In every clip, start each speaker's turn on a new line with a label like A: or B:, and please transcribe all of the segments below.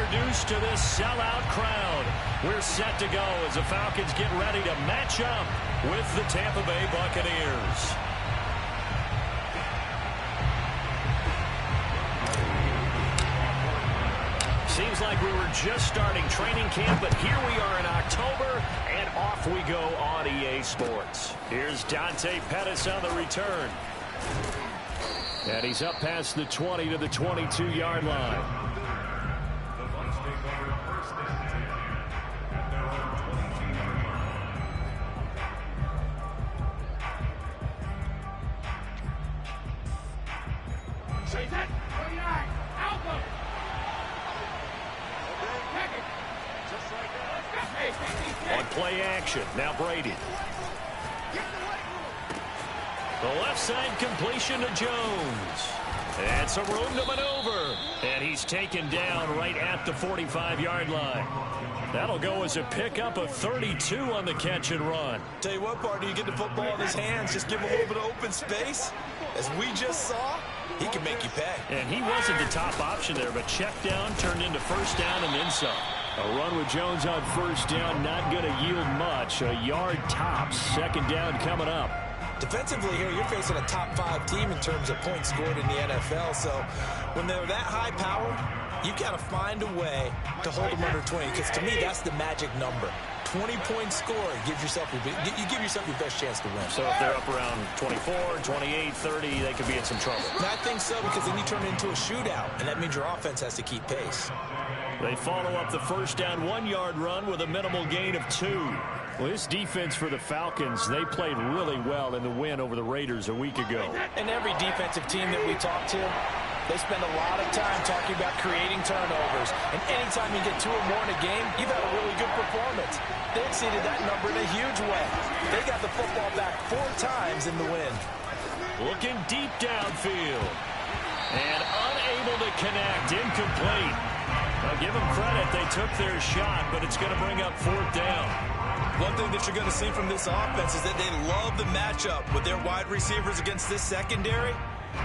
A: introduced to this sellout crowd. We're set to go as the Falcons get ready to match up with the Tampa Bay Buccaneers. Seems like we were just starting training camp, but here we are in October, and off we go on EA Sports. Here's Dante Pettis on the return. And he's up past the 20 to the 22-yard line. On play action, now Brady. The left side completion to Jones. And some room to maneuver. And he's taken down right at the 45-yard line. That'll go as a pickup of 32 on the catch and run.
B: Tell you what, partner, you get the football in his hands, just give him a little bit of open space. As we just saw, he can make you pay.
A: And he wasn't the top option there, but check down turned into first down and then some. A run with Jones on first down, not going to yield much. A yard tops, second down coming up.
B: Defensively here, you're facing a top-5 team in terms of points scored in the NFL. So when they're that high-powered, you've got to find a way to hold them under 20. Because to me, that's the magic number. 20-point score gives yourself you give yourself your best chance to win.
A: So if they're up around 24, 28, 30, they could be in some trouble.
B: And I think so, because then you turn it into a shootout, and that means your offense has to keep pace.
A: They follow up the first down 1-yard run with a minimal gain of 2. Well, this defense for the Falcons, they played really well in the win over the Raiders a week ago.
B: And every defensive team that we talk to, they spend a lot of time talking about creating turnovers. And anytime you get 2 or more in a game, you've had a really good performance. They exceeded that number in a huge way. They got the football back 4 times in the win.
A: Looking deep downfield. And unable to connect. Incomplete. Now give them credit. They took their shot, but it's going to bring up 4th down.
B: One thing that you're going to see from this offense is that they love the matchup with their wide receivers against this secondary.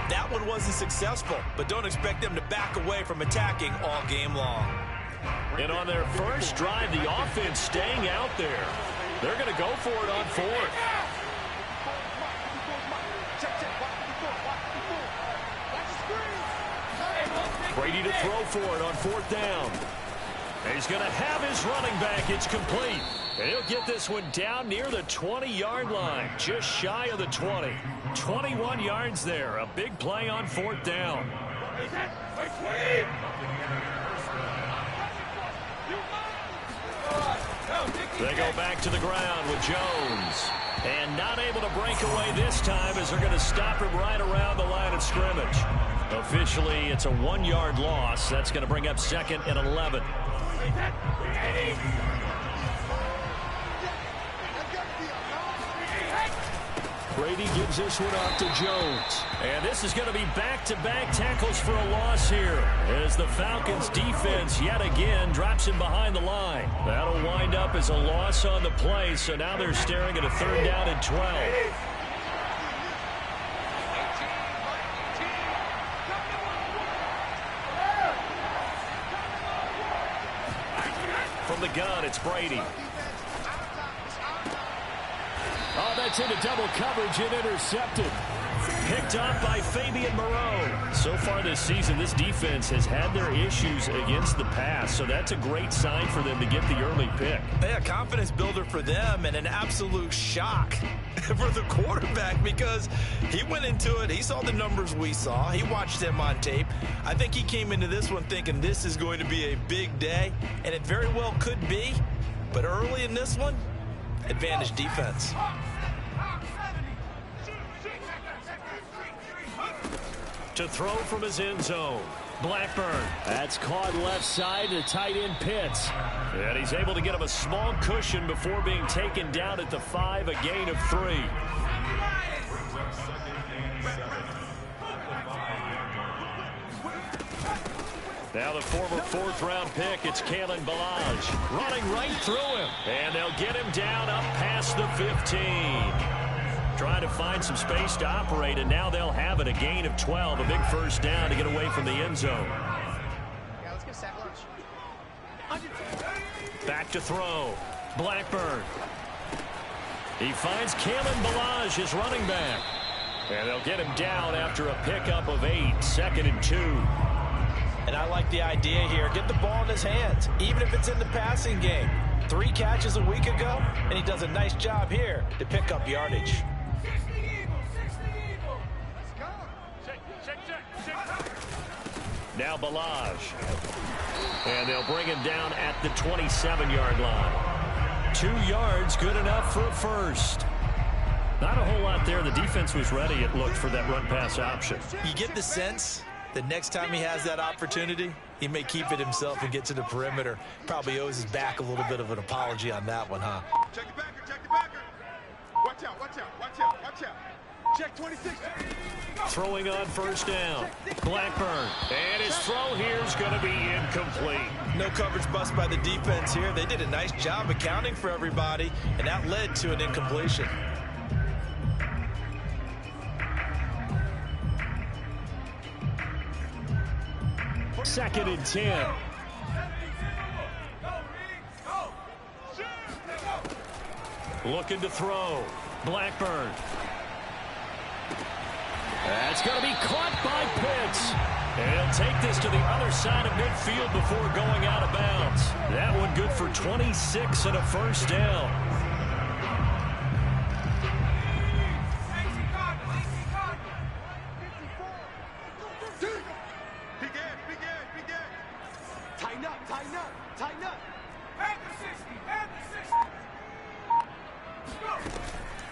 B: That one wasn't successful, but don't expect them to back away from attacking all game long.
A: And on their first drive, the offense staying out there. They're going to go for it on 4th. Brady to throw for it on 4th down. And he's going to have his running back. It's complete. And he'll get this one down near the 20-yard line, just shy of the 20. 21 yards there. A big play on 4th down. They go back to the ground with Jones. And not able to break away this time as they're going to stop him right around the line of scrimmage. Officially, it's a 1-yard loss. That's going to bring up 2nd and 11. Brady gives this one off to Jones. And this is going to be back-to-back tackles for a loss here as the Falcons defense yet again drops him behind the line. That'll wind up as a loss on the play, so now they're staring at a 3rd down and 12. From the gun, it's Brady. Oh, that's into double coverage and intercepted. Picked up by Fabian Moreau. So far this season, this defense has had their issues against the pass, so that's a great sign for them to get the early pick.
B: Yeah, confidence builder for them and an absolute shock for the quarterback because he went into it. He saw the numbers we saw. He watched them on tape. I think he came into this one thinking this is going to be a big day, and it very well could be. But early in this one, advantage defense.
A: To throw from his end zone. Blackburn. That's caught left side to tight end Pitts. And he's able to get him a small cushion before being taken down at the 5, a gain of 3. Now the former 4th-round pick, it's Kalen Ballage. Running right through him. And they'll get him down up past the 15. Trying to find some space to operate, and now they'll have it. A gain of 12, a big first down to get away from the end zone.
C: Yeah, let's get sack lunch.
A: Back to throw. Blackburn. He finds Kalen Ballage, his running back. And they'll get him down after a pickup of 8, 2nd and 2.
B: And I like the idea here. Get the ball in his hands, even if it's in the passing game. 3 catches a week ago, and he does a nice job here to pick up yardage.
A: Now Ballage. And they'll bring him down at the 27-yard line. 2 yards, good enough for a first. Not a whole lot there. The defense was ready, it looked, for that run-pass option.
B: You get the sense that next time he has that opportunity, he may keep it himself and get to the perimeter. Probably owes his back a little bit of an apology on that one, huh?
C: Check the backer, check the backer. Watch out, watch out, watch out, watch out. Check 26.
A: Throwing on first down. Blackburn. And his throw here is going to be incomplete.
B: No coverage bust by the defense here. They did a nice job accounting for everybody, and that led to an incompletion.
A: Second and 10. Looking to throw. Blackburn. That's going to be caught by Pitts. And he'll take this to the other side of midfield before going out of bounds. That one good for 26 and a first down.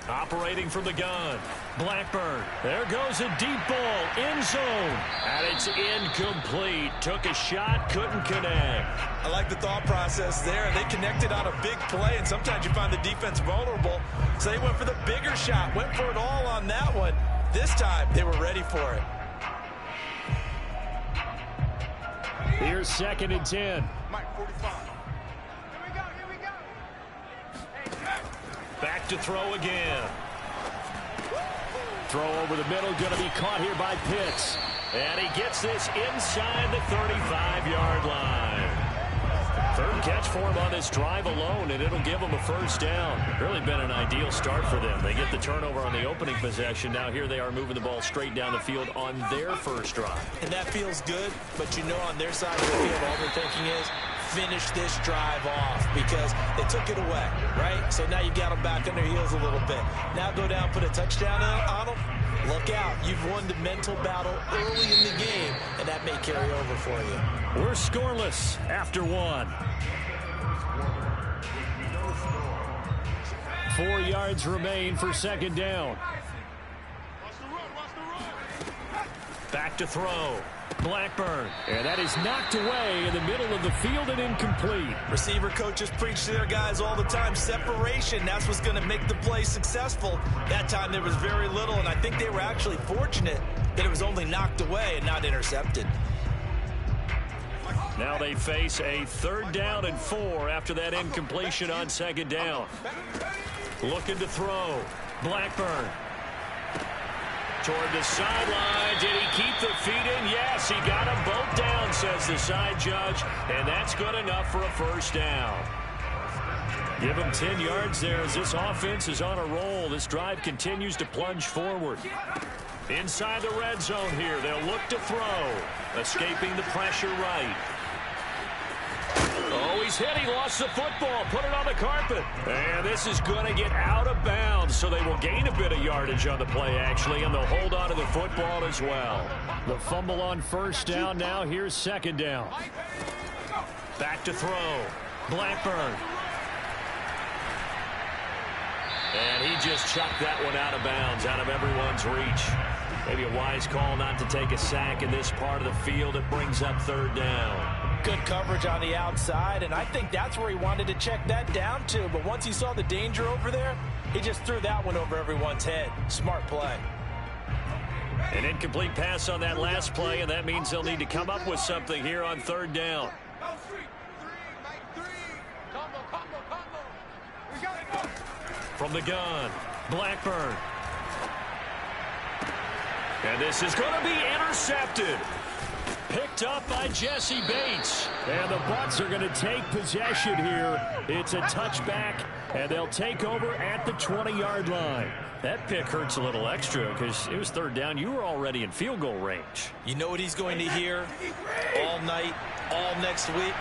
A: Operating from the gun. Blackburn. There goes a deep ball. End zone. And it's incomplete. Took a shot. Couldn't connect.
B: I like the thought process there. They connected on a big play, and sometimes you find the defense vulnerable. So they went for the bigger shot. Went for it all on that one. This time, they were ready for it.
A: Here's second and 10.
C: Mike, 45.
A: Back to throw again. Throw over the middle, going to be caught here by Pitts. And he gets this inside the 35-yard line. Third catch for him on this drive alone, and it'll give him a first down. Really been an ideal start for them. They get the turnover on the opening possession. Now here they are moving the ball straight down the field on their first drive.
B: And that feels good, but you know on their side of the field, all they're thinking is, finish this drive off because they took it away, right? So now you got them back on their heels a little bit. Now go down, put a touchdown on them. Look out. You've won the mental battle early in the game, and that may carry over for you.
A: We're scoreless after 1. 4 yards remain for second down. Back to throw. Blackburn. And that is knocked away in the middle of the field and incomplete.
B: Receiver coaches preach to their guys all the time. Separation, that's what's going to make the play successful. That time there was very little, and I think they were actually fortunate that it was only knocked away and not intercepted.
A: Now they face a 3rd down and 4 after that incompletion on second down. Looking to throw. Blackburn. Toward the sideline. Did he keep the feet in? Yes, he got them both down, says the side judge. And that's good enough for a first down. Give him 10 yards there as this offense is on a roll. This drive continues to plunge forward. Inside the red zone here. They'll look to throw. Escaping the pressure right. Oh, he's hit. He lost the football. Put it on the carpet. And this is going to get out of bounds, so they will gain a bit of yardage on the play, actually, and they'll hold on to the football as well. The fumble on first down now. Here's second down. Back to throw. Blackburn. And he just chucked that one out of bounds, out of everyone's reach. Maybe a wise call not to take a sack in this part of the field. It brings up 3rd down.
B: Good coverage on the outside, and I think that's where he wanted to check that down to. But once he saw the danger over there, he just threw that one over everyone's head. Smart play.
A: An incomplete pass on that last play, and that means they'll need to come up with something here on 3rd down. From the gun, Blackburn. And this is going to be intercepted. Picked up by Jesse Bates. And the Bucs are going to take possession here. It's a touchback, and they'll take over at the 20-yard line. That pick hurts a little extra because it was third down. You were already in field goal range.
B: You know what he's going to hear all night, all next week?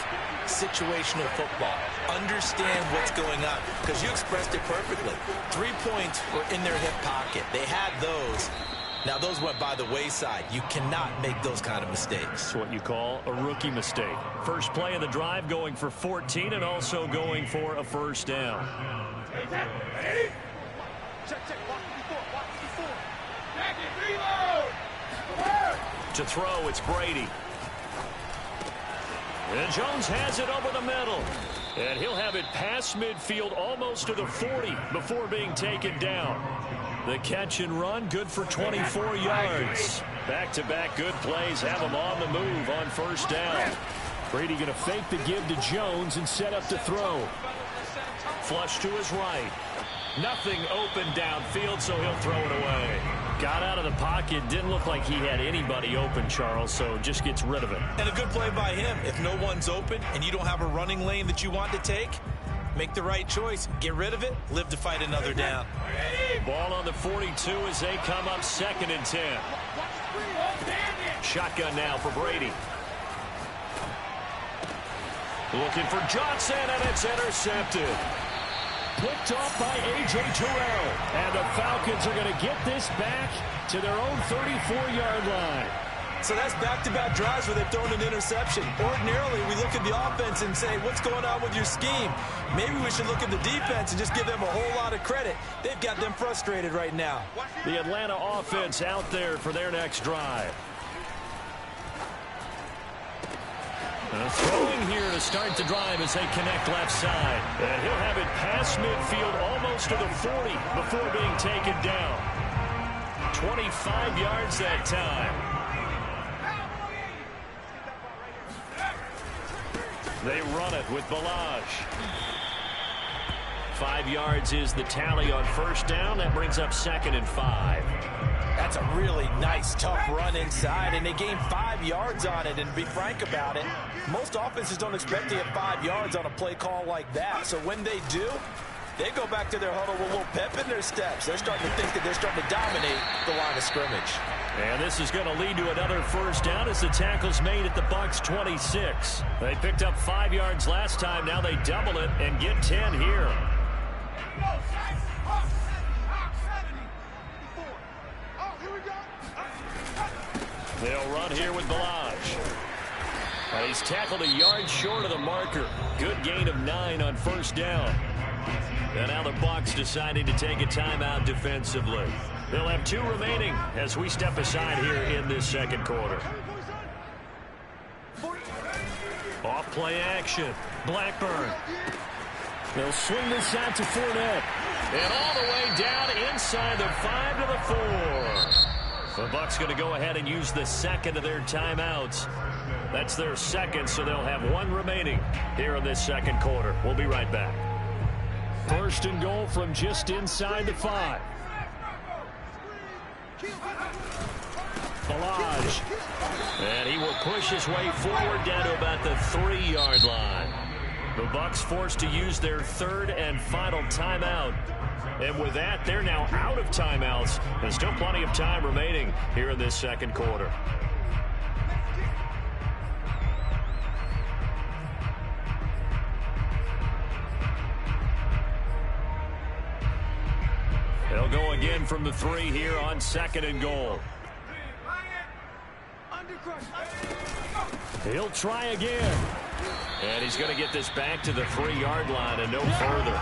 B: Situational football. Understand what's going on, because you expressed it perfectly. 3 points were in their hip pocket. They had those. Now, those went by the wayside. You cannot make those kind of mistakes.
A: It's what you call a rookie mistake. First play of the drive, going for 14 and also going for a first down. To throw, it's Brady. And Jones has it over the middle. And he'll have it past midfield almost to the 40 before being taken down. The catch and run, good for 24 yards. Back-to-back good plays have him on the move on first down. Brady going to fake the give to Jones and set up to throw. Flush to his right. Nothing open downfield, so he'll throw it away. Got out of the pocket. Didn't look like he had anybody open, Charles, so just gets rid of it.
B: And a good play by him. If no one's open and you don't have a running lane that you want to take, make the right choice. Get rid of it. Live to fight another down.
A: Ball on the 42 as they come up 2nd and 10. Shotgun now for Brady. Looking for Johnson, and it's intercepted. Picked off by A.J. Terrell. And the Falcons are going to get this back to their own 34-yard line.
B: So that's back-to-back drives where they've thrown an interception. Ordinarily, we look at the offense and say, what's going on with your scheme? Maybe we should look at the defense and just give them a whole lot of credit. They've got them frustrated right now.
A: The Atlanta offense out there for their next drive. Throwing here to start the drive as they connect left side. And he'll have it past midfield almost to the 40 before being taken down. 25 yards that time. They run it with Balaj. 5 yards is the tally on first down. That brings up 2nd and 5.
B: That's a really nice, tough run inside, and they gained 5 yards on it. And to be frank about it, most offenses don't expect to get 5 yards on a play call like that. So when they do, they go back to their huddle with a little pep in their steps. They're starting to think that they're starting to dominate the line of scrimmage.
A: And this is going to lead to another first down as the tackle's made at the Bucs 26. They picked up 5 yards last time. Now they double it and get 10 here. They'll run here with Balaj. He's tackled a yard short of the marker. Good gain of 9 on first down. And now the Bucs deciding to take a timeout defensively. They'll have 2 remaining as we step aside here in this second quarter. Off play action. Blackburn. They'll swing this out to Fournette. And all the way down inside the 5 to the 4. The Bucs going to go ahead and use the second of their timeouts. That's their second, so they'll have 1 remaining here in this second quarter. We'll be right back. First and goal from just inside the 5. Balaj. And he will push his way forward down to about the 3-yard line. The Bucs forced to use their 3rd and final timeout. And with that, they're now out of timeouts. There's still plenty of time remaining here in this second quarter. They'll go again from the 3 here on 2nd and goal. He'll try again. And he's going to get this back to the 3-yard line and no further.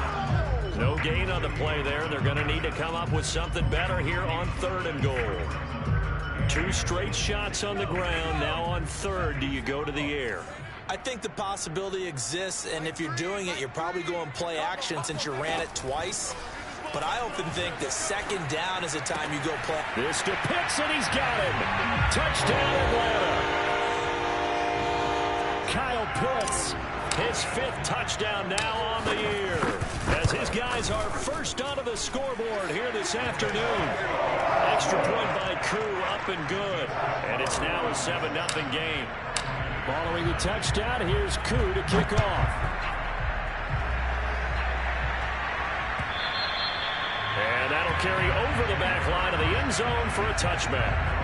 A: No gain on the play there. They're going to need to come up with something better here on 3rd and goal. 2 straight shots on the ground. Now on 3rd, do you go to the air?
B: I think the possibility exists, and if you're doing it, you're probably going play action since you ran it twice. But I often think that 2nd down is the time you go play.
A: This to Pitts, and he's got him. Touchdown, Atlanta. Kyle Pitts, his 5th touchdown now on the year. As as his guys are first onto the scoreboard here this afternoon. Extra point by Koo, up and good. And it's now a 7-0 game. Following the touchdown, here's Koo to kick off. And that'll carry over the back line of the end zone for a touchback.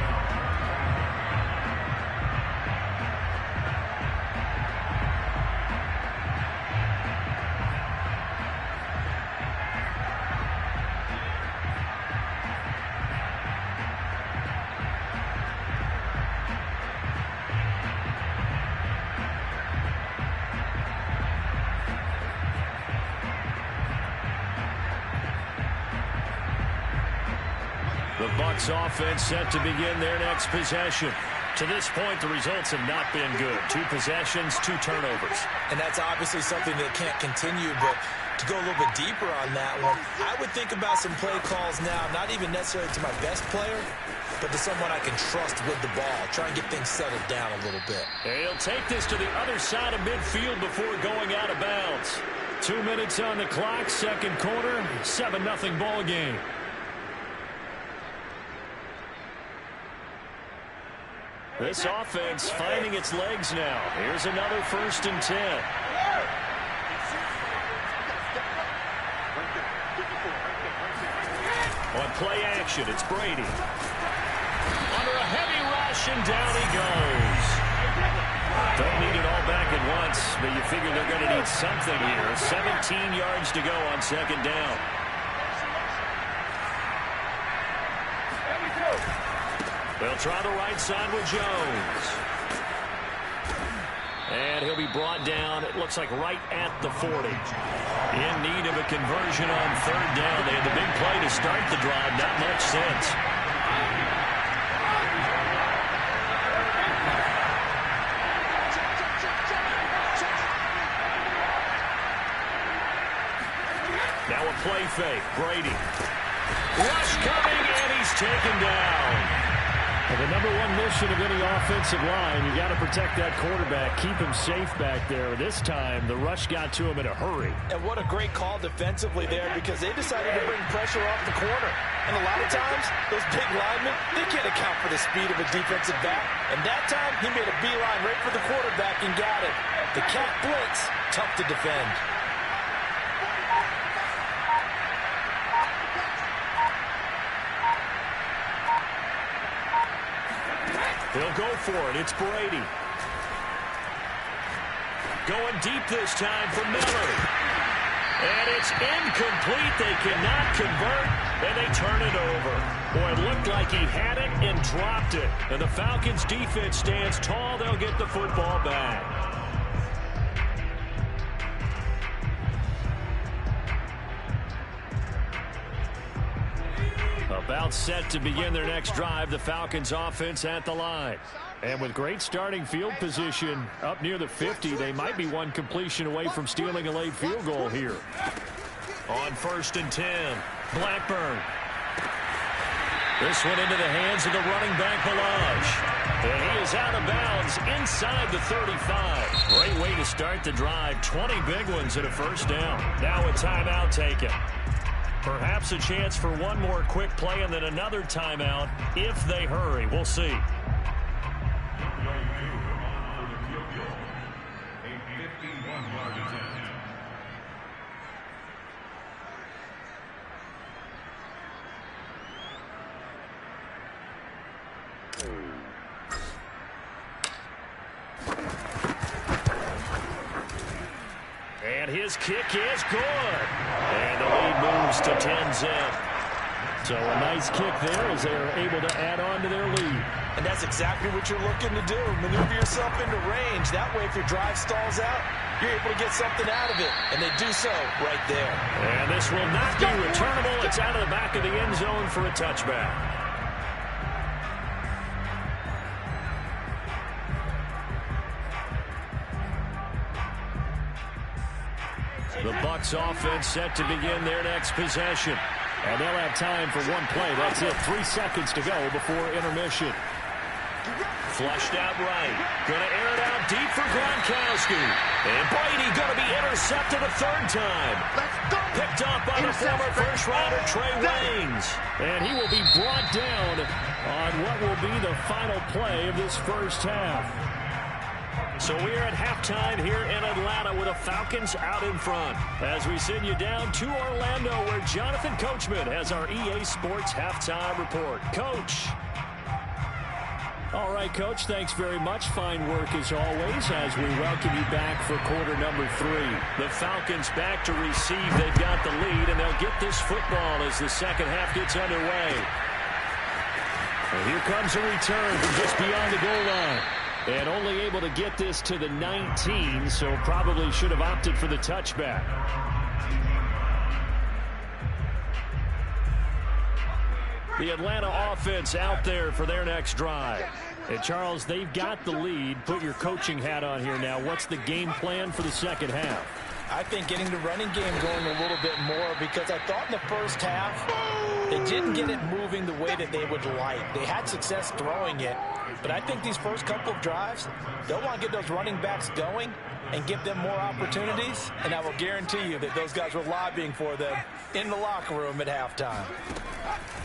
A: The Bucs offense set to begin their next possession. To this point, the results have not been good. 2 possessions, 2 turnovers.
B: And that's obviously something that can't continue, but to go a little bit deeper on that one, I would think about some play calls now, not even necessarily to my best player, but to someone I can trust with the ball. Try and get things settled down a little bit.
A: He'll take this to the other side of midfield before going out of bounds. 2 minutes on the clock, second quarter, 7-0 ball game. This offense finding its legs now. Here's another 1st and 10. On play action, it's Brady. Under a heavy rush, and down he goes. Don't need it all back at once, but you figure they're going to need something here. 17 yards to go on second down. They'll try the right side with Jones. And he'll be brought down, it looks like right at the 40. In need of a conversion on 3rd down. They had the big play to start the drive, not much sense. Now a play fake, Brady. Rush coming, and he's taken down.
D: Well, the number one mission of any offensive line, you got to protect that quarterback, keep him safe back there. This time, the rush got to him in a hurry.
B: And what a great call defensively there, because they decided to bring pressure off the corner. And a lot of times, those big linemen, they can't account for the speed of a defensive back. And that time, he made a beeline right for the quarterback and got it. The cat blitz, tough to defend.
A: They'll go for it. It's Brady. Going deep this time for Miller. And it's incomplete. They cannot convert, and they turn it over. Boy, it looked like he had it and dropped it. And the Falcons' defense stands tall. They'll get the football back. About set to begin their next drive, the Falcons offense at the line.
D: And with great starting field position up near the 50, they might be one completion away from stealing a late field goal here.
A: On 1st and 10, Blackburn. This one into the hands of the running back, Balaj. And he is out of bounds inside the 35. Great way to start the drive. 20 big ones and a 1st down. Now a timeout taken. Perhaps a chance for one more quick play and then another timeout if they hurry. We'll see. And his kick is good. And the lead moves to 10-zip.
D: So a nice kick there as they're able to add on to their lead.
B: And that's exactly what you're looking to do. Maneuver yourself into range. That way, if your drive stalls out, you're able to get something out of it. And they do so right there.
A: And this will not be returnable. It's out of the back of the end zone for a touchback. The Bucs offense set to begin their next possession.
D: And they'll have time for one play. That's it. 3 seconds to go before intermission.
A: Flushed out right. Going to air it out deep for Gronkowski. And Brady going to be intercepted a third time. Picked up by the former first-rounder Trey Waynes. And he will be brought down on what will be the final play of this first half. So we're at halftime here in Atlanta with the Falcons out in front. As we send you down to Orlando where Jonathan Coachman has our EA Sports halftime report. Coach. All right, Coach, thanks very much. Fine work as always as we welcome you back for quarter number 3. The Falcons back to receive. They've got the lead, and they'll get this football as the second half gets underway. And here comes a return from just beyond the goal line. And only able to get this to the 19, so probably should have opted for the touchback. The Atlanta offense out there for their next drive. And, Charles, they've got the lead. Put your coaching hat on here now. What's the game plan for the second half?
B: I think getting the running game going a little bit more because I thought in the first half they didn't get it moving the way that they would like. They had success throwing it, but I think these first couple of drives, they'll want to get those running backs going and give them more opportunities, and I will guarantee you that those guys were lobbying for them in the locker room at halftime.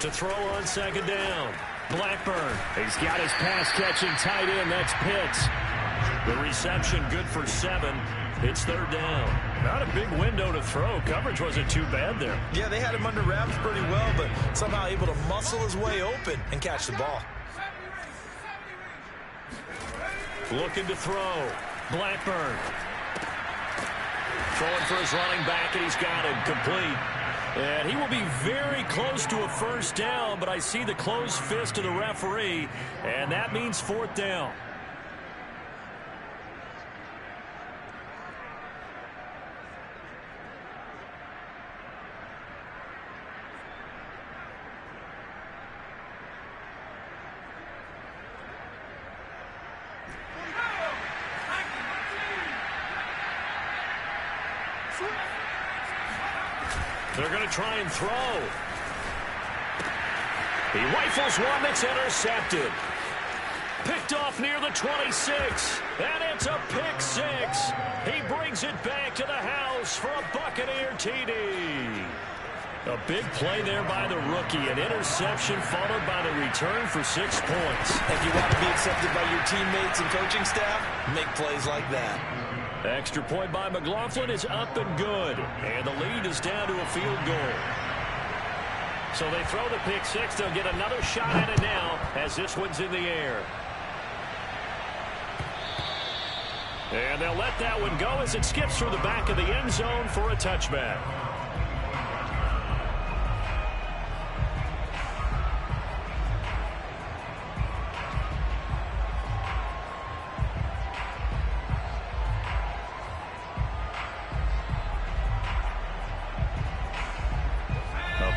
A: To throw on second down, Blackburn. He's got his pass-catching tight end. That's Pitts. The reception good for 7. It's third down. Not a big window to throw. Coverage wasn't too bad there.
B: Yeah, they had him under wraps pretty well, but somehow able to muscle his way open and catch the ball.
A: Looking to throw. Blackburn. Throwing for his running back, and he's got him complete. And he will be very close to a first down, but I see the closed fist of the referee, and that means fourth down. They're going to try and throw. He rifles one that's intercepted. Picked off near the 26. And it's a pick 6. He brings it back to the house for a Buccaneer TD. A big play there by the rookie. An interception followed by the return for 6 points.
B: If you want to be accepted by your teammates and coaching staff, make plays like that.
A: Extra point by McLaughlin is up and good. And the lead is down to a field goal. So they throw the pick 6. They'll get another shot at it now as this one's in the air. And they'll let that one go as it skips through the back of the end zone for a touchback.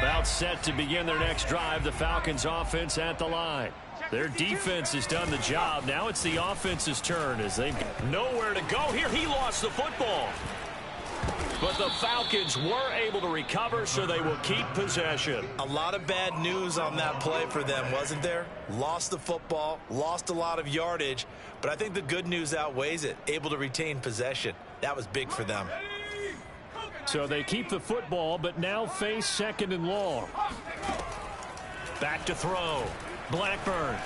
A: About set to begin their next drive, the Falcons offense at the line. Their defense has done the job. Now it's the offense's turn as they've got nowhere to go here. He lost the football. But the Falcons were able to recover, so they will keep possession.
B: A lot of bad news on that play for them, wasn't there? Lost the football, lost a lot of yardage, but I think the good news outweighs it. Able to retain possession. That was big for them.
A: So they keep the football, but now face second and long. Back to throw. Blackburn.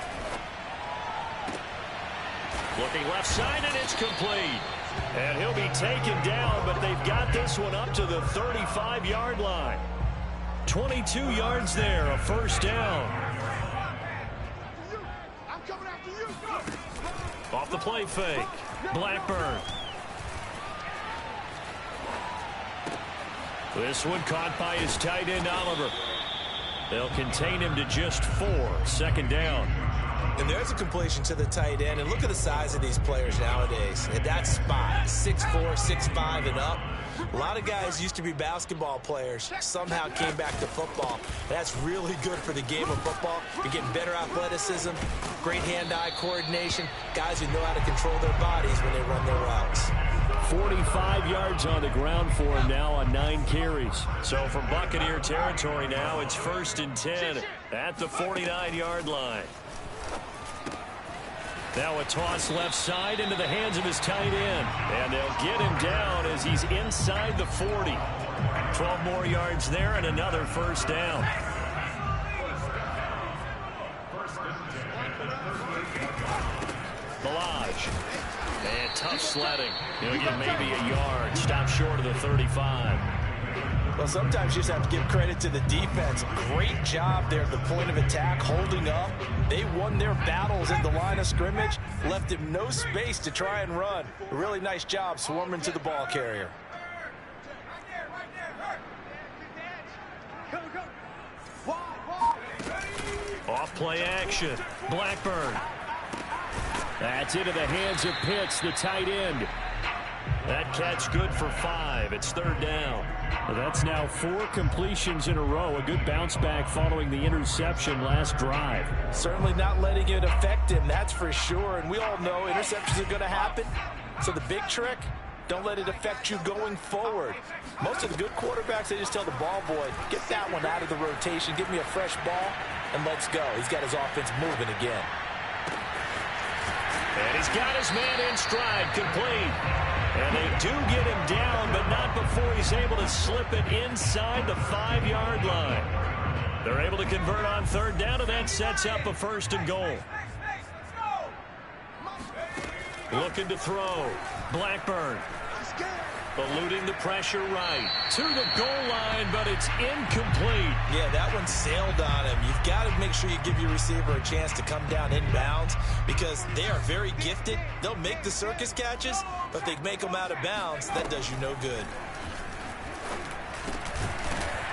A: Looking left side, and it's complete. And he'll be taken down, but they've got this one up to the 35-yard line. 22 yards there, a first down. Off the play fake. Blackburn. This one caught by his tight end, Oliver. They'll contain him to just 4. Second down.
B: And there's a completion to the tight end. And look at the size of these players nowadays. At that spot, 6'4", 6'5", and up. A lot of guys used to be basketball players, somehow came back to football. That's really good for the game of football. You're getting better athleticism, great hand-eye coordination, guys who know how to control their bodies when they run their routes.
A: 45 yards on the ground for him now on 9 carries. So from Buccaneer territory now, it's 1st and 10 at the 49-yard line. Now a toss left side into the hands of his tight end. And they'll get him down as he's inside the 40. 12 more yards there and another first down. Balaj. And tough sledding. He'll get maybe a yard. Stop short of the 35.
B: Well, sometimes you just have to give credit to the defense. Great job there at the point of attack, holding up. They won their battles at the line of scrimmage, left him no space to try and run. A really nice job swarming to the ball carrier.
A: Off play action. Blackburn. That's into the hands of Pitts, the tight end. That catch good for 5. It's third down. Well, that's now 4 completions in a row. A good bounce back following the interception last drive.
B: Certainly not letting it affect him, that's for sure. And we all know interceptions are going to happen. So the big trick, don't let it affect you going forward. Most of the good quarterbacks, they just tell the ball boy, get that one out of the rotation, give me a fresh ball, and let's go. He's got his offense moving again.
A: And he's got his man in stride, complete. And they do get him down, but not before he's able to slip it inside the 5-yard line. They're able to convert on third down, and that sets up a first and goal. Looking to throw. Blackburn. Eluding the pressure right. To the goal line, but it's incomplete.
B: Yeah, that one sailed on him. You've got to make sure you give your receiver a chance to come down inbounds because they are very gifted. They'll make the circus catches, but if they make them out of bounds, that does you no good.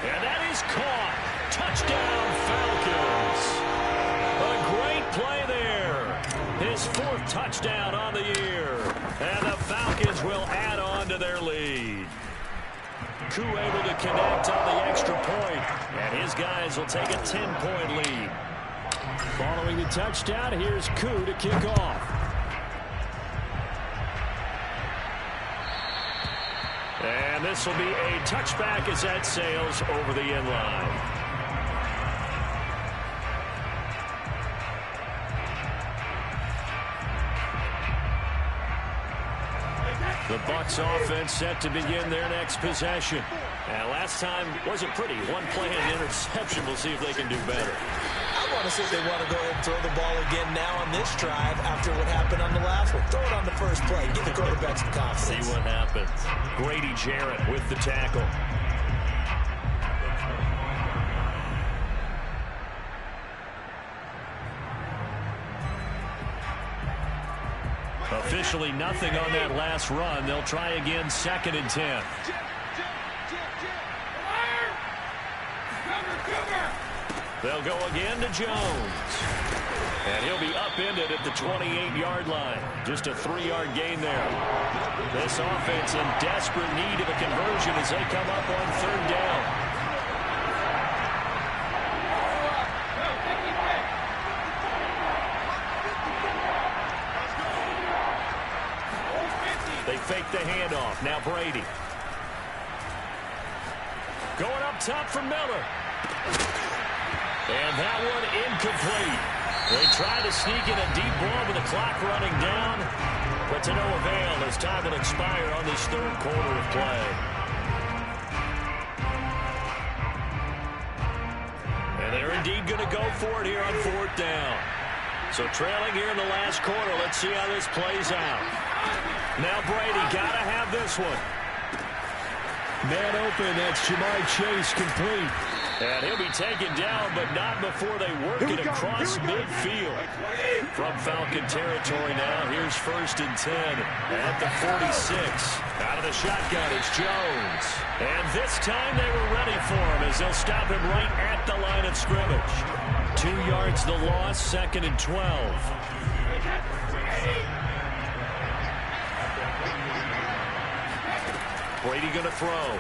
A: And that is caught. Touchdown, Falcons. A great play there. His 4th touchdown on the year. And the Falcons will add on to their lead. Koo able to connect on the extra point. And his guys will take a 10-point lead. Following the touchdown, here's Koo to kick off. And this will be a touchback as that sails over the end line. The Bucs offense set to begin their next possession. And last time wasn't pretty. One play and interception. We'll see if they can do better.
B: I want to see if they want to go ahead and throw the ball again now on this drive after what happened on the last one. Throw it on the first play. Give the quarterback some confidence.
A: See what happens. Grady Jarrett with the tackle. Officially nothing on that last run. They'll try again, 2nd and 10. They'll go again to Jones. And he'll be upended at the 28-yard line. Just a 3-yard gain there. This offense in desperate need of a conversion as they come up on third down. They fake the handoff. Now Brady. Going up top for Miller. And that one incomplete. They try to sneak in a deep ball with the clock running down, but to no avail as time will expire on this third quarter of play. And they're indeed going to go for it here on 4th down. So trailing here in the last quarter. Let's see how this plays out. Now Brady got to have this one. Man open, that's Jamar Chase complete. And he'll be taken down, but not before they work it across midfield. From Falcon territory now, here's 1st and 10 at the 46. Out of the shotgun, it's Jones. And this time they were ready for him as they'll stop him right at the line of scrimmage. 2 yards the loss, 2nd and 12. Brady going to throw.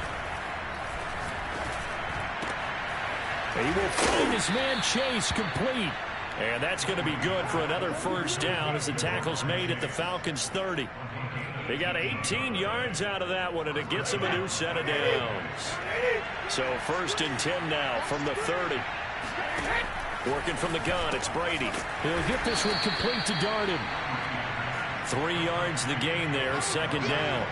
A: He will find his man Chase complete. And that's going to be good for another first down as the tackle's made at the Falcons' 30. They got 18 yards out of that one, and it gets them a new set of downs. So 1st and 10 now from the 30. Working from the gun, it's Brady.
D: He'll get this one complete to Darden.
A: 3 yards the gain there, second down.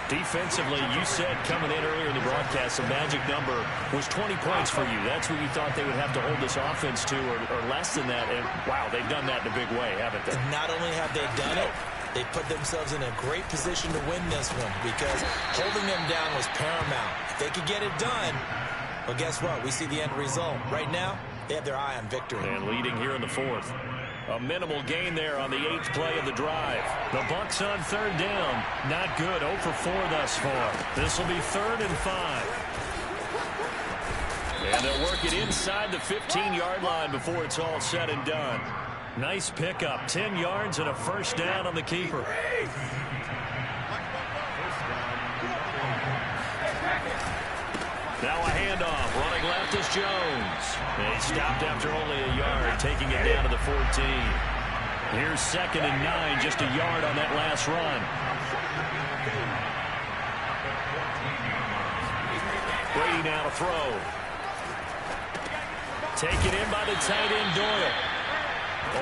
A: Defensively, you said coming in earlier in the broadcast, the magic number was 20 points for you. That's what you thought they would have to hold this offense to, or less than that. And, wow, they've done that in a big way, haven't they?
B: Not only have they done it, they put themselves in a great position to win this one because holding them down was paramount. If they could get it done, well, guess what? We see the end result. Right now, they have their eye on victory.
A: And leading here in the 4th. A minimal gain there on the 8th play of the drive. The Bucs on 3rd down. Not good. 0 for 4 thus far. This will be 3rd and 5. And they'll work it inside the 15-yard line before it's all said and done. Nice pickup. 10 yards and a first down on the keeper. Now a handoff. Running left is Jones. And he stopped after only a yard, taking it down to the 14. Here's 2nd and 9, just a yard on that last run. Brady now to throw. Taken in by the tight end Doyle.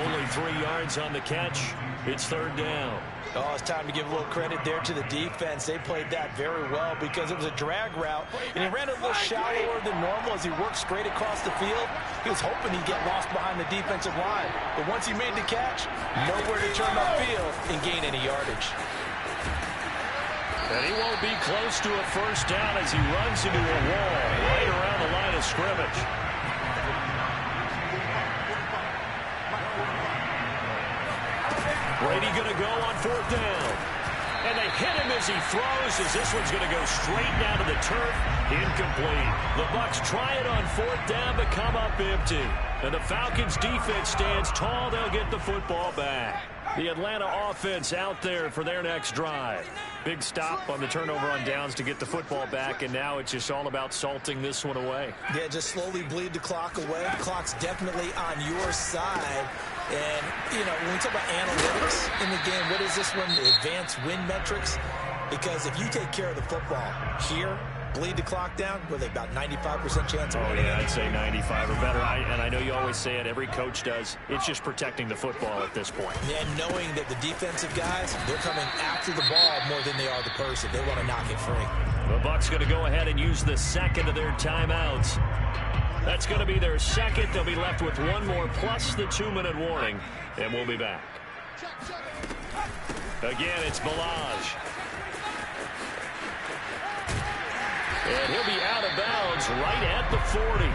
A: Only 3 yards on the catch. It's 3rd down.
B: Oh, it's time to give a little credit there to the defense. They played that very well because it was a drag route, and he ran a little shallower than normal as he worked straight across the field. He was hoping he'd get lost behind the defensive line, but once he made the catch, nowhere to turn upfield and gain any yardage.
A: And he won't be close to a first down as he runs into a wall right around the line of scrimmage. Brady going to go on 4th down. And they hit him as he throws, as this one's going to go straight down to the turf. Incomplete. The Bucs try it on 4th down, but come up empty. And the Falcons defense stands tall. They'll get the football back. The Atlanta offense out there for their next drive. Big stop on the turnover on downs to get the football back, and now it's just all about salting this one away.
B: Yeah, just slowly bleed the clock away. The clock's definitely on your side. And, you know, when we talk about analytics in the game, what is this one? Advanced win metrics? Because if you take care of the football here, bleed the clock down, with about 95% chance of winning.
A: Oh, yeah, I'd say 95 or better. And I know you always say it, every coach does. It's just protecting the football at this point.
B: And knowing that the defensive guys, they're coming after the ball more than they are the person. They want to knock it free.
A: The Bucs going to go ahead and use the second of their timeouts. That's going to be their second. They'll be left with one more plus the 2-minute warning, and we'll be back. Again, it's Balaj. And he'll be out of bounds right at the 40.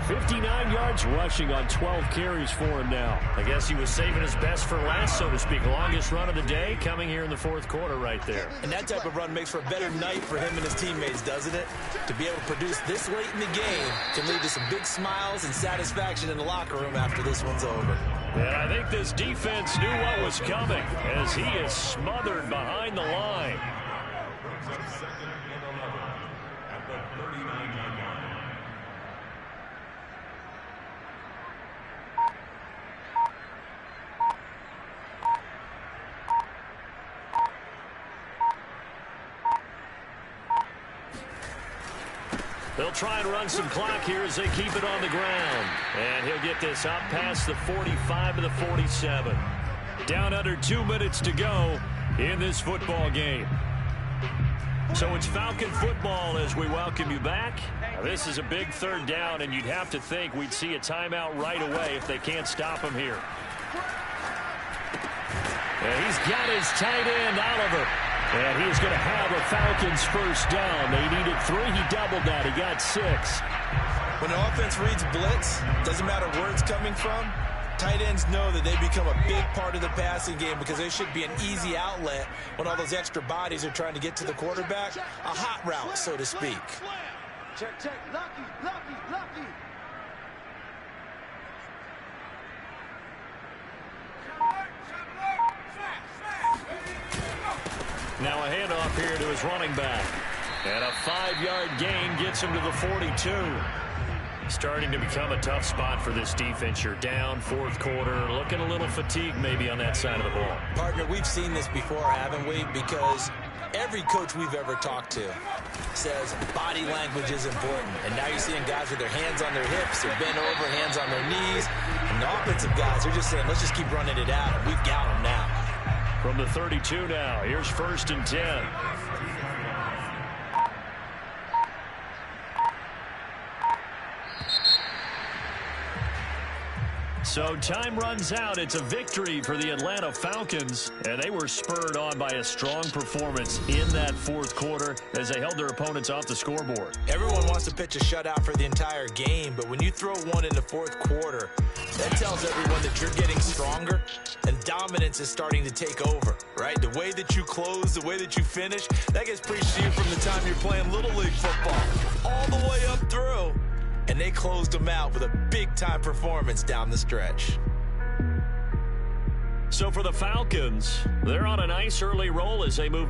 A: 59 yards rushing on 12 carries for him now. I guess he was saving his best for last, so to speak. Longest run of the day coming here in the 4th quarter right there.
B: And that type of run makes for a better night for him and his teammates, doesn't it? To be able to produce this late in the game can lead to some big smiles and satisfaction in the locker room after this one's over.
A: And I think this defense knew what was coming as he is smothered behind the line. They'll try and run some clock here as they keep it on the ground. And he'll get this up past the 45 to the 47. Down under 2 minutes to go in this football game. So it's Falcon football as we welcome you back. Now, this is a big 3rd down, and you'd have to think we'd see a timeout right away if they can't stop him here. And he's got his tight end, Oliver. And he's going to have a Falcons first down. They needed 3. He doubled that. He got 6.
B: When the offense reads blitz, doesn't matter where it's coming from, tight ends know that they become a big part of the passing game because they should be an easy outlet when all those extra bodies are trying to get to the quarterback. A hot route, so to speak.
C: Check, check. Lucky, lucky, lucky.
A: Now a handoff here to his running back. And a 5-yard gain gets him to the 42. Starting to become a tough spot for this defense. You're down 4th quarter, looking a little fatigued maybe on that side of the ball.
B: Partner, we've seen this before, haven't we? Because Every coach we've ever talked to says body language is important. And now you're seeing guys with their hands on their hips, they're bent over, hands on their knees. And the offensive guys are just saying, let's just keep running it at them. We've got them now.
D: From the 32 now, here's 1st and 10. So time runs out. It's a victory for the Atlanta Falcons, and they were spurred on by a strong performance in that 4th quarter as they held their opponents off the scoreboard.
B: Everyone wants to pitch a shutout for the entire game, but when you throw one in the 4th quarter, that tells everyone that you're getting stronger and dominance is starting to take over, right? The way that you close, the way that you finish, that gets preached to you from the time you're playing Little League football all the way up through. And they closed them out with a big-time performance down the stretch.
D: So for the Falcons, they're on a nice early roll as they move